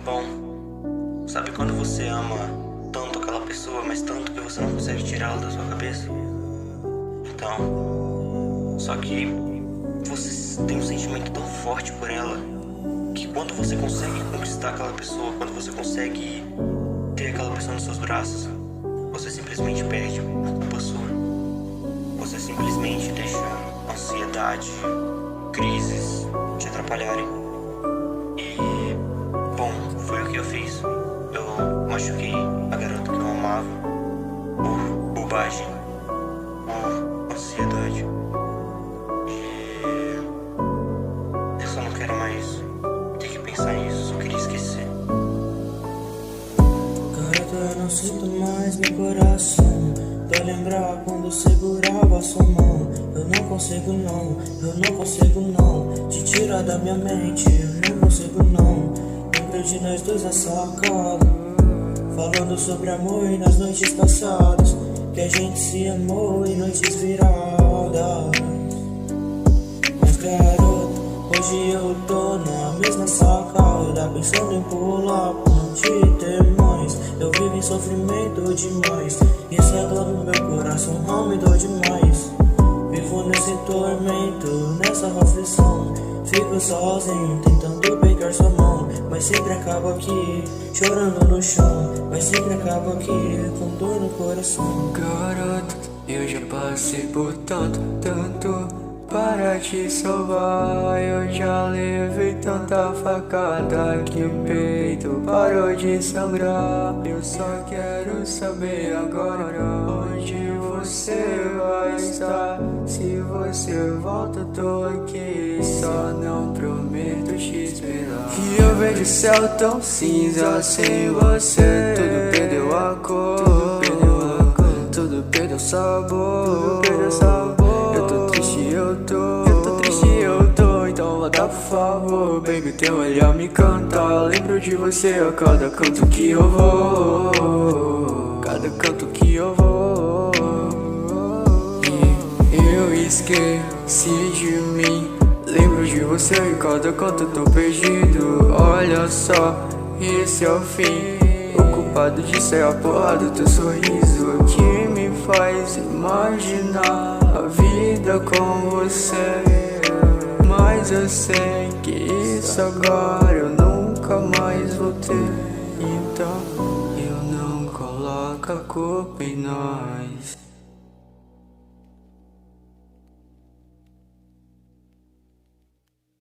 Bom, sabe quando você ama tanto aquela pessoa, mas tanto que você não consegue tirá-la da sua cabeça? Então, só que você tem um sentimento tão forte por ela que quando você consegue conquistar aquela pessoa, quando você consegue ter aquela pessoa nos seus braços, você simplesmente perde por culpa sua. Você simplesmente deixa ansiedade, crises te atrapalharem. E, bom, foi o que eu fiz. Eu machuquei a garota que eu amava por bobagem, por ansiedade. E eu só não quero mais ter que pensar nisso, só queria esquecer. Garota, eu não sinto mais meu coração. Pra lembrar quando segurava sua mão. Eu não consigo não te tirar da minha mente. Eu não consigo não. Lembro de nós dois na sacada, falando sobre amor e nas noites passadas, que a gente se amou em noites viradas. Mas garota, hoje eu tô na mesma sacada, pensando em pular pra não te ter mais. Eu vivo em sofrimento demais, isso é dor no meu coração, não me dói demais. Vivo nesse tormento, nessa aflição. Fico sozinho, tentando pegar sua mão, mas sempre acabo aqui, chorando no chão. Mas sempre acabo aqui, com dor no coração. Garota, eu já passei por tanto para te salvar. Eu já levei tanta facada que o peito parou de sangrar. Eu só quero saber agora onde você vai estar. Se você volta, tô aqui, só não prometo te esperar. E eu vejo o céu tão cinza sem você. Tudo perdeu a cor, tudo perdeu sabor. Eu tô triste, eu tô, então volta por favor. Baby, teu olhar me canta, lembro de você a cada canto que eu vou, cada canto que eu vou. E eu esqueci de mim, lembro de você em cada canto, eu tô perdido. Olha só, esse é o fim. O culpado disso é a porra do teu sorriso, que me faz imaginar a vida com você. Mas eu sei que isso agora eu nunca mais vou ter. Então eu não coloco a culpa em nós.